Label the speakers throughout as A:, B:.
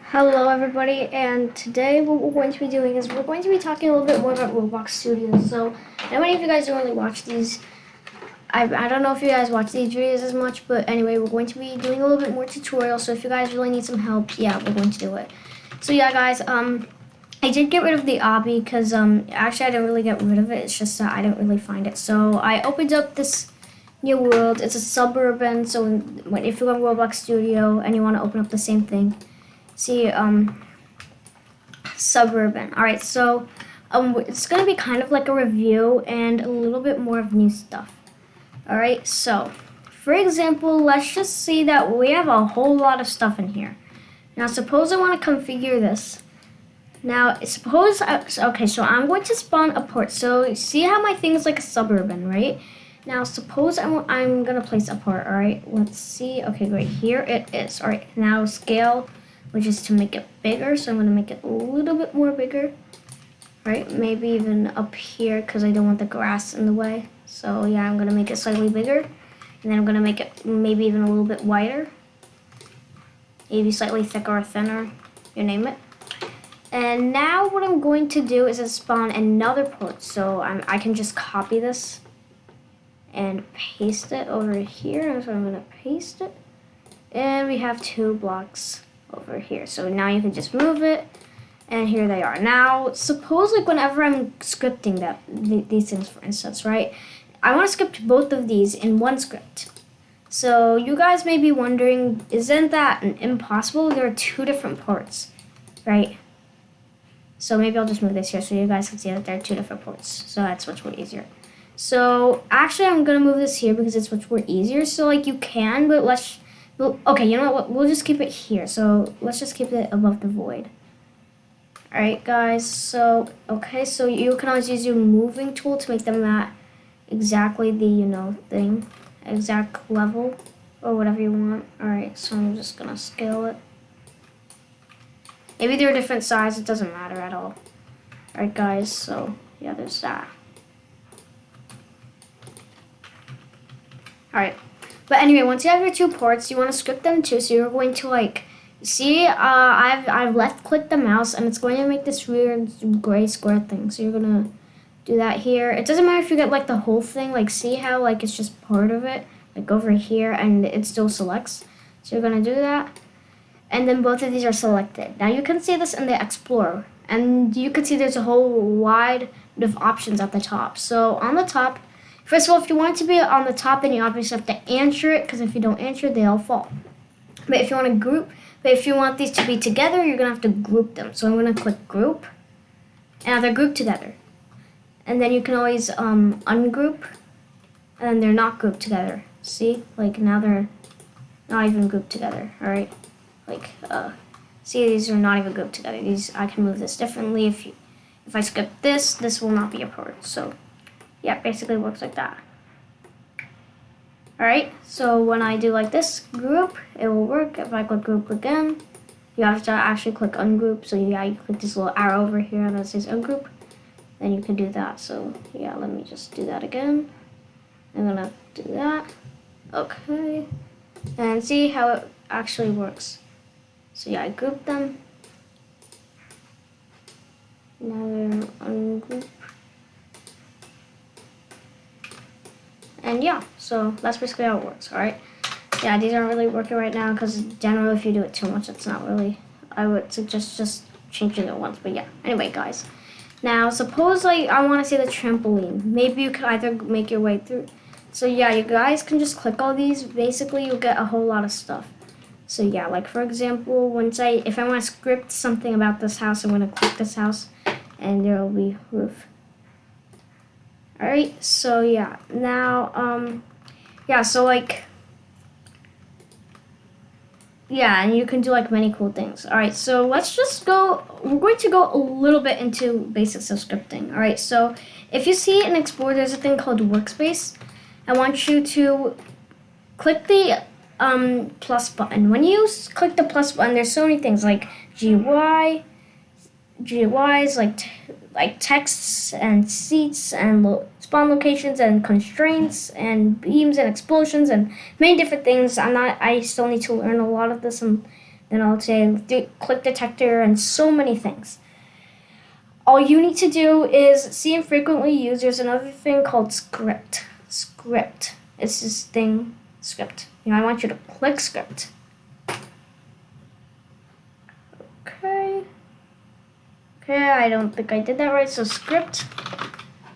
A: Hello everybody, and today what we're going to be doing is we're going to be talking a little bit more about ROBLOX Studio. So, how many of you guys don't really watch these? I don't know if you guys watch these videos as much, but anyway, we're going to be doing a little bit more tutorials, so if you guys really need some help, yeah, we're going to do it. So yeah, guys, I did get rid of the obby because, actually I didn't really get rid of it, it's just that I didn't really find it. So, I opened up this new world. It's a suburban, so if you go to ROBLOX Studio and you want to open up the same thing, see, suburban. Alright, so it's going to be kind of like a review and a little bit more of new stuff. Alright, so for example, let's just see that we have a whole lot of stuff in here. Now suppose I want to configure this. Now suppose, okay, so I'm going to spawn a port. So see how my thing is like a suburban, right? Now suppose I'm going to place a port. Alright, let's see. Okay, great, here it is. Alright, now scale, which is to make it bigger, so I'm going to make it a little bit more bigger, right? Maybe even up here because I don't want the grass in the way. So yeah, I'm going to make it slightly bigger, and then I'm going to make it maybe even a little bit wider, maybe slightly thicker or thinner, you name it. And now what I'm going to do is spawn another port, so I can just copy this and paste it over here. So I'm going to paste it, and we have 2 blocks over here. So now you can just move it, and here they are. Now suppose like whenever I'm scripting these things, for instance, right, I want to script both of these in one script. So you guys may be wondering, isn't that impossible? There are 2 different ports, right? So maybe I'll just move this here so you guys can see that there are 2 different ports, so that's much more easier. So actually I'm gonna move this here because it's much more easier. So like you can, but okay, you know what? We'll just keep it here. So let's just keep it above the void. Alright, guys. So, okay, so you can always use your moving tool to make them at exactly the, thing. Exact level or whatever you want. Alright, so I'm just going to scale it. Maybe they're different size. It doesn't matter at all. Alright, guys. So, yeah, there's that. Alright. But anyway, once you have your 2 ports, you want to script them too. So you're going to see, I've left clicked the mouse and it's going to make this weird gray square thing. So you're gonna do that here. It doesn't matter if you get the whole thing. See how it's just part of it, over here, and it still selects. So you're gonna do that, and then both of these are selected. Now you can see this in the Explorer, and you can see there's a whole wide of options at the top. So on the top, first of all, if you want it to be on the top, then you obviously have to answer it, because if you don't answer it, they all fall. But if you want these to be together, you're going to have to group them. So I'm going to click group, and now they're grouped together. And then you can always ungroup, and they're not grouped together. See? Now they're not even grouped together, alright? See, these are not even grouped together. I can move this differently. If I skip this will not be a part. So yeah, basically it works like that. Alright, so when I do this group, it will work. If I click group again, you have to actually click ungroup. So yeah, you click this little arrow over here that says ungroup, then you can do that. So yeah, let me just do that again. I'm gonna do that. Okay, and see how it actually works. So yeah, I grouped them. Now they're ungroup. And yeah, so that's basically how it works, alright? Yeah, these aren't really working right now because generally if you do it too much, it's not really, I would suggest just changing it once, but yeah. Anyway, guys, now suppose I want to see the trampoline. Maybe you could either make your way through. So yeah, you guys can just click all these. Basically, you'll get a whole lot of stuff. So yeah, for example, if I want to script something about this house, I'm going to click this house, and there will be roof. Alright, so yeah, now, yeah, so yeah, and you can do many cool things. Alright, so let's just we're going to go a little bit into basics of scripting. Alright, so if you see in Explorer, there's a thing called Workspace. I want you to click the plus button. When you click the plus button, there's so many things GUIs, texts and seats and spawn locations and constraints and beams and explosions and many different things. I still need to learn a lot of this. I'm Then I'll say click detector and so many things. All you need to do is see infrequently used. There's another thing called script. Script. It's this thing, script. I want you to click script. Okay, I don't think I did that right. So script.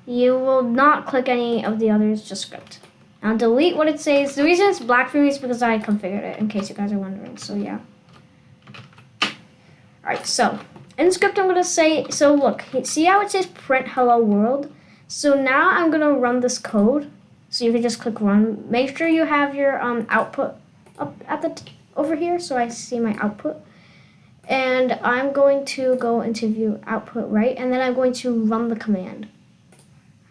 A: You will not click any of the others, just script. Now delete what it says. The reason it's black for me is because I configured it, in case you guys are wondering. So yeah. Alright, so in script I'm gonna say, so look, see how it says print hello world? So now I'm gonna run this code. So you can just click run. Make sure you have your output up at the over here, so I see my output. And I'm going to go into view output, right? And then I'm going to run the command.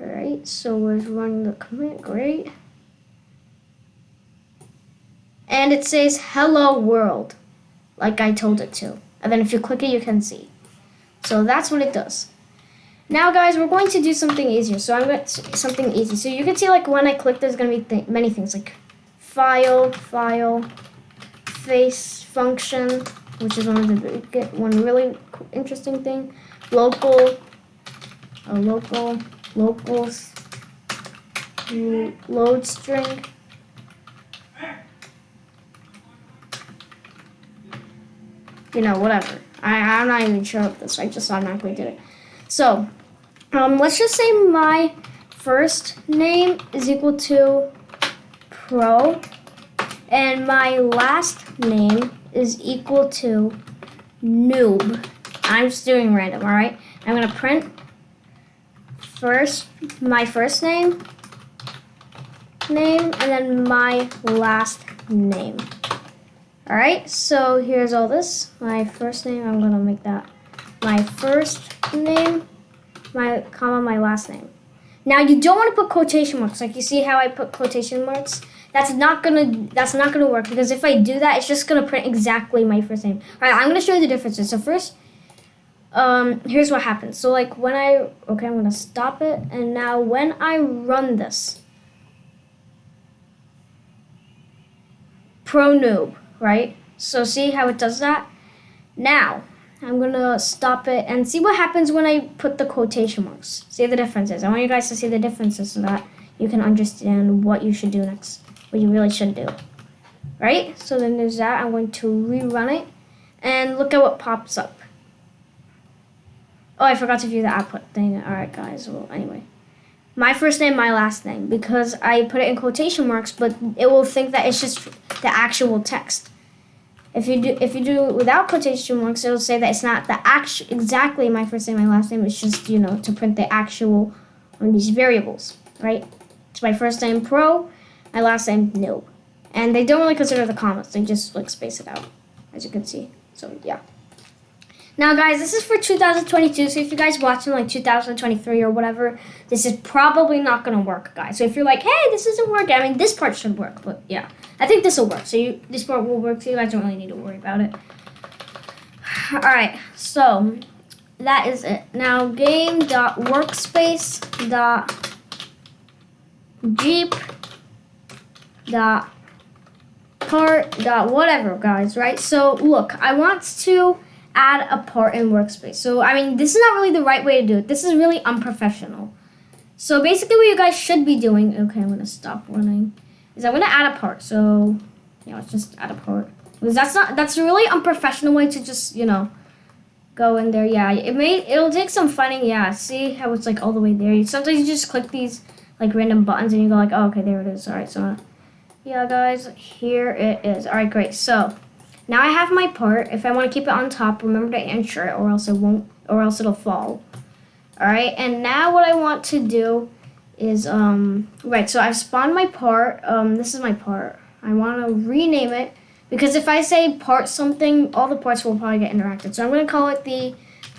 A: Alright, so we're running the command, great. And it says hello world, like I told it to. And then if you click it, you can see. So that's what it does. Now guys, we're going to do something easier. So I'm going to something easy. So you can see like when I click, there's going to be many things like file, face, function, which is one really interesting thing. Local, locals, load string. Whatever. I'm not even sure of this. I just automatically did it. So, let's just say my first name is equal to pro, and my last name is equal to noob. I'm just doing random, all right? I'm gonna print my first name, and then my last name. All right, so here's all this. My first name, I'm gonna make that my first name, my last name. Now you don't want to put quotation marks. Like you see how I put quotation marks? That's not gonna work, because if I do that, it's just gonna print exactly my first name. All right, I'm gonna show you the differences. So first, here's what happens. So like when I'm gonna stop it, and now when I run this, pro noob, right? So see how it does that? Now, I'm gonna stop it and see what happens when I put the quotation marks. See the differences. I want you guys to see the differences so that you can understand what you should do next, what you really should do. Right? So then there's that. I'm going to rerun it, and look at what pops up. Oh, I forgot to view the output thing. Alright guys, well anyway. My first name, my last name, because I put it in quotation marks, but it will think that it's just the actual text. If you do it without quotation marks, it'll say that it's not the exactly my first name, my last name. It's just to print the actual on these variables, right? It's my first name pro, my last name no, and they don't really consider the commas. They just like space it out, as you can see. So yeah. Now guys, this is for 2022, so if you guys watching like 2023 or whatever, this is probably not going to work, guys. So if you're like, hey, this isn't working, I mean, this part should work, but yeah, I think this will work. So this part will work, so you guys don't really need to worry about it. Alright, so that is it. Now game.workspace.jeep.part.whatever, guys, right? So look, I want to add a part in workspace. So I mean, this is not really the right way to do it. This is really unprofessional. So basically what you guys should be doing, okay, I'm gonna stop running, is I'm gonna add a part. So yeah, let's just add a part, because that's a really unprofessional way to just go in there. Yeah, it'll take some finding. Yeah, see how it's like all the way there. Sometimes you just click these like random buttons and you go like, oh, okay, there it is. All right, so yeah guys, here it is. All right, great. So now I have my part. If I want to keep it on top, remember to ensure it, or else it won't, or else it'll fall. All right, and now what I want to do is right. So I've spawned my part. This is my part. I want to rename it, because if I say part something, all the parts will probably get interacted. So I'm going to call it the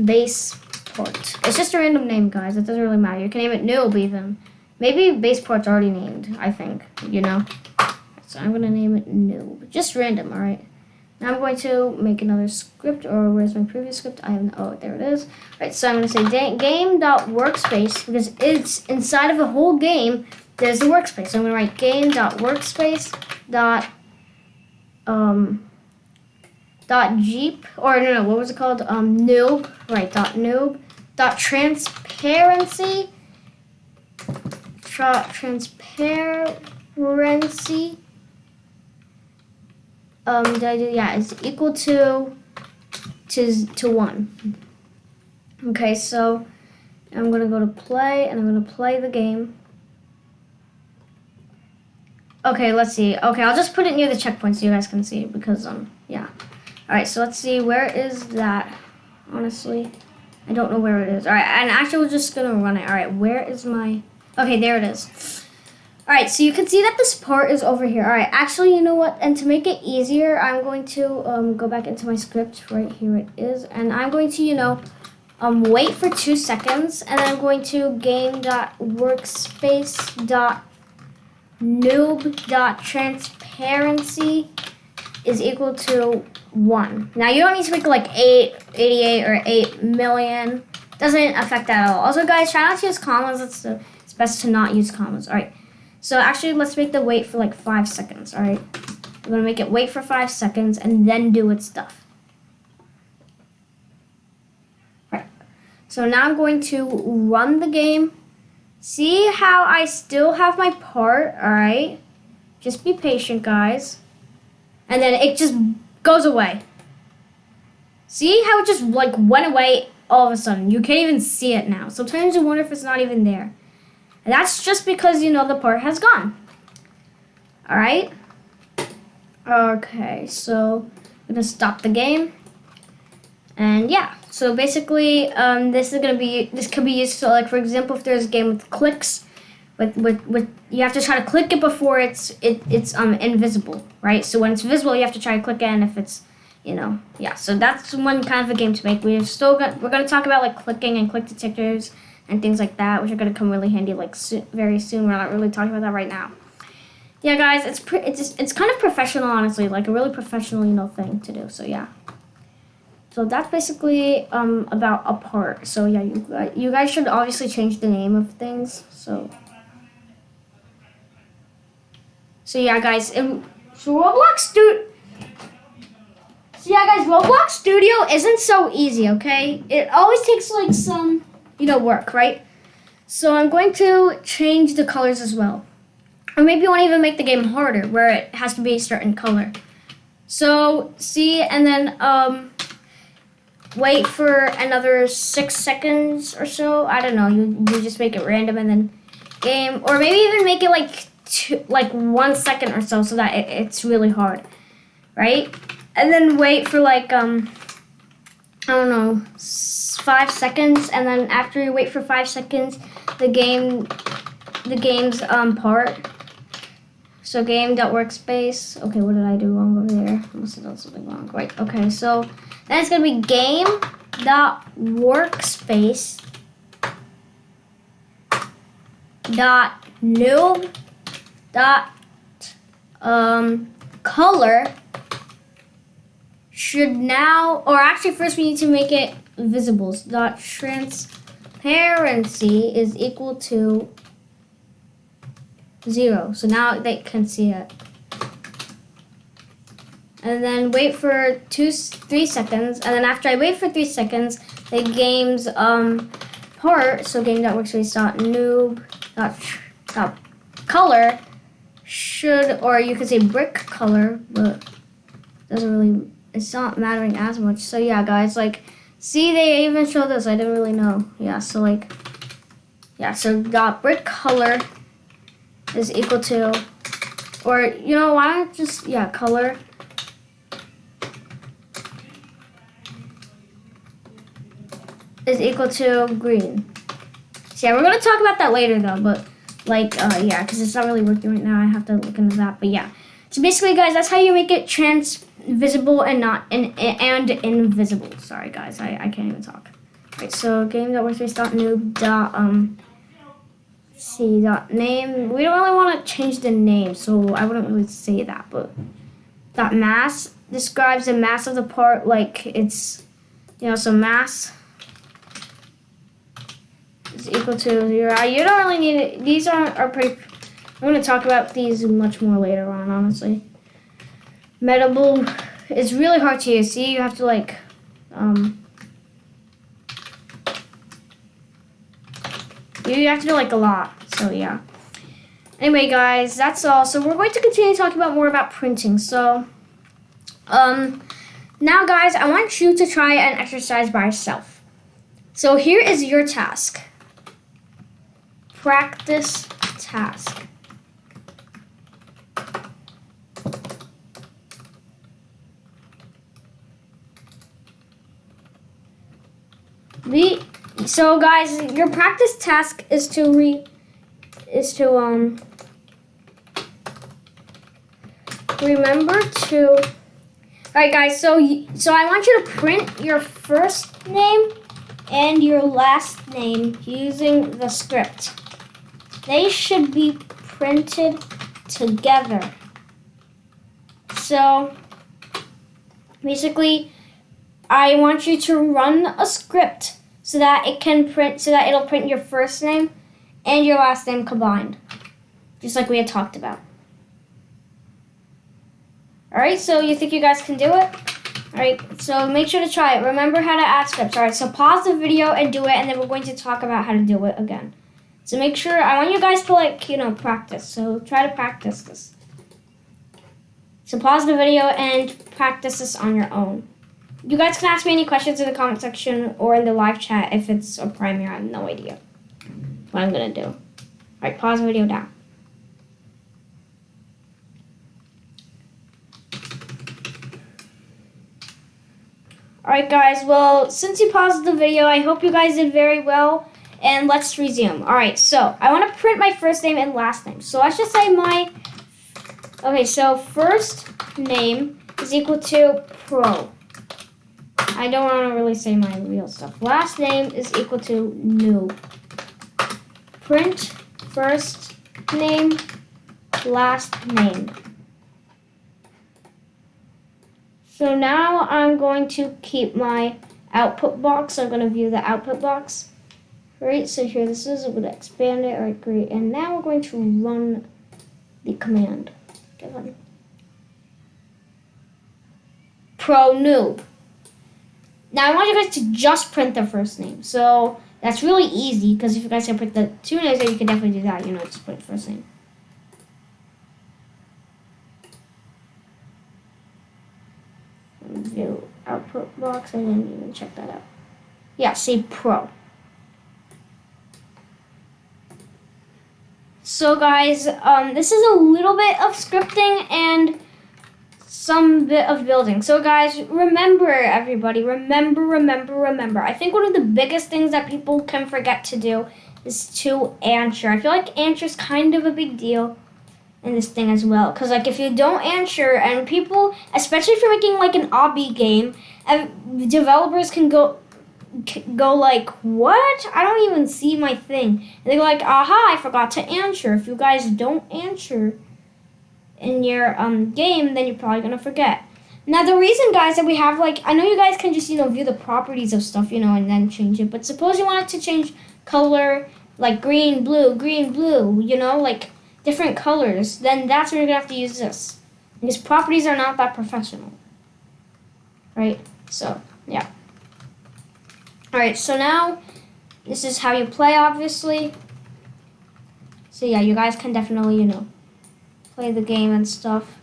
A: base port. It's just a random name, guys. It doesn't really matter. You can name it noob even. Maybe base port's already named, I think, So I'm going to name it noob. Just random, all right? Now I'm going to make another script, or where's my previous script? There it is. All right, so I'm going to say game.workspace, because it's inside of a whole game, there's the workspace. So I'm going to write game.workspace dot jeep, or no, what was it called? Noob, right? Dot noob. Dot transparency. Transparency. Did I do? Yeah, is equal to 1. Okay, so I'm gonna go to play, and I'm gonna play the game. Okay, let's see. Okay, I'll just put it near the checkpoint so you guys can see it because yeah. All right, so let's see, where is that? Honestly, I don't know where it is. All right, and actually we're just gonna run it. All right, where is my? Okay, there it is. All right, so you can see that this part is over here. All right, actually, you know what? And to make it easier, I'm going to go back into my script. Right here it is, and I'm going to, wait for 2 seconds, and I'm going to game.workspace.noob.transparency is equal to 1. Now, you don't need to make it like 888 or 8 million. Doesn't affect that at all. Also, guys, try not to use commas. It's best to not use commas. All right. So actually, let's make the wait for like 5 seconds. All right. We're gonna make it wait for 5 seconds and then do its stuff. All right. So now I'm going to run the game. See how I still have my part. All right. Just be patient, guys. And then it just goes away. See how it just like went away all of a sudden? You can't even see it now. Sometimes you wonder if it's not even there. And that's just because, the part has gone. All right. Okay, so I'm gonna stop the game. And yeah, so basically, this could be used. So, like for example, if there's a game with clicks, with you have to try to click it before it's invisible, right? So when it's visible, you have to try to click it, and if it's yeah. So that's one kind of a game to make. We're gonna talk about like clicking and click detectors and things like that, which are going to come really handy like very soon. We're not really talking about that right now. Yeah, guys, it's kind of professional, honestly, like a really professional thing to do. So yeah, so that's basically about a part. So yeah, you guys should obviously change the name of things. So yeah, guys, Roblox Studio isn't so easy. Okay, it always takes like some work, right? So I'm going to change the colors as well. Or maybe you want to even make the game harder where it has to be a certain color. So see, and then wait for another 6 seconds or so. I don't know, you just make it random and then game, or maybe even make it like 1 second or so that it's really hard, right? And then wait for like I don't know, 5 seconds, and then after you wait for 5 seconds, the game's part. So game.workspace. Okay, what did I do wrong over there? I must have done something wrong. Right. Okay, so then it's gonna be game.workspace .noob .color should now, or actually first we need to make it visibles. Transparency is equal to 0. So now they can see it. And then wait for 3 seconds. And then after I wait for 3 seconds, the game's part, so game.workspace.noob.color should, or you could say brick color, but doesn't really, it's not mattering as much. So yeah, guys, like, see, they even show this. I didn't really know. Yeah, so like, yeah, so brick color is equal to, or why don't just, yeah, color is equal to green. So yeah, we're gonna talk about that later though, but like, yeah, because it's not really working right now. I have to look into that, but yeah. So basically, guys, that's how you make it visible and not and invisible. Sorry, guys, I can't even talk. Right, so game.workspace.noob.name. We don't really want to change the name, so I wouldn't really say that, but .mass describes the mass of the part, like it's, so mass is equal to 0. You don't really need it. These are pretty. I'm going to talk about these much more later on, honestly. Medable it's really hard to use. See, you have to like, you have to do like a lot. So yeah. Anyway, guys, that's all. So we're going to continue talking about more about printing. So, now, guys, I want you to try an exercise by yourself. So here is your task. Practice task. So guys, your practice task is to remember to. All right, guys. So I want you to print your first name and your last name using the script. They should be printed together. So basically, I want you to run a script so that it'll print your first name and your last name combined, just like we had talked about. All right, so you think you guys can do it? All right, so make sure to try it. Remember how to add scripts. All right, so pause the video and do it, and then we're going to talk about how to do it again. So make sure, I want you guys to practice. So try to practice this. So pause the video and practice this on your own. You guys can ask me any questions in the comment section or in the live chat if it's a premiere. I have no idea what I'm going to do. All right, pause the video down. All right, guys. Well, since you paused the video, I hope you guys did very well. And let's resume. All right, so I want to print my first name and last name. So let's just say so first name is equal to Pro. I don't want to really say my real stuff. Last name is equal to New. Print first name, last name. So now I'm going to keep my output box. I'm going to view the output box. All right, so here this is. I'm going to expand it. All right, great. And now we're going to run the command. Pro Noob. Now I want you guys to just print the first name. So that's really easy because if you guys can print the two names, then you can definitely do that. Just print first name. View output box. I didn't even check that out. Yeah, say Pro. So guys, this is a little bit of scripting and some bit of building. So guys, remember everybody, remember. I think one of the biggest things that people can forget to do is to answer. I feel like answer is kind of a big deal in this thing as well. Because like if you don't answer, and people, especially if you're making like an obby game, developers can go like, what? I don't even see my thing. And they go like, aha, I forgot to answer. If you guys don't answer in your game, then you're probably gonna forget. Now the reason, guys, that we have like, I know you guys can just view the properties of stuff, and then change it. But suppose you wanted to change color, like green, blue, like different colors. Then that's where you're gonna have to use this. Because properties are not that professional, right? So yeah. All right. So now this is how you play, obviously. So yeah, you guys can definitely play the game and stuff.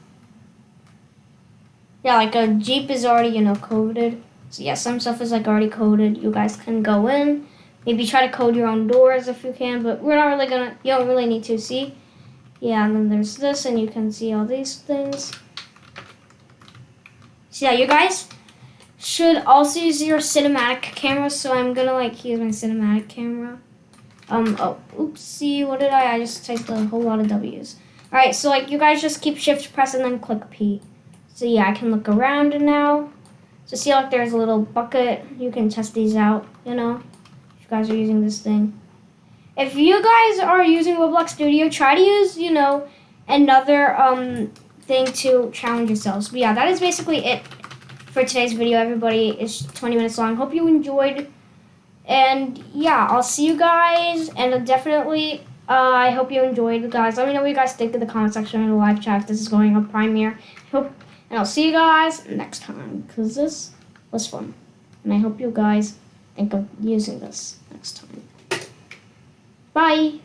A: Yeah, like a Jeep is already, coded. So yeah, some stuff is like already coded. You guys can go in, maybe try to code your own doors if you can, but we're not really gonna, you don't really need to see. Yeah, and then there's this, and you can see all these things. So yeah, you guys should also use your cinematic camera. So I'm gonna use my cinematic camera. Oh, oopsie, what did I just typed a whole lot of W's. All right, so you guys just keep shift press and then click P. So yeah, I can look around now. So see, there's a little bucket. You can test these out, if you guys are using this thing. If you guys are using ROBLOX Studio, try to use, another thing to challenge yourselves. But yeah, that is basically it for today's video, everybody. It's 20 minutes long. Hope you enjoyed. And yeah, I'll see you guys. And definitely, I hope you enjoyed, guys. Let me know what you guys think in the comment section in the live chat. This is going on Premiere. And And I'll see you guys next time, because this was fun. And I hope you guys think of using this next time. Bye!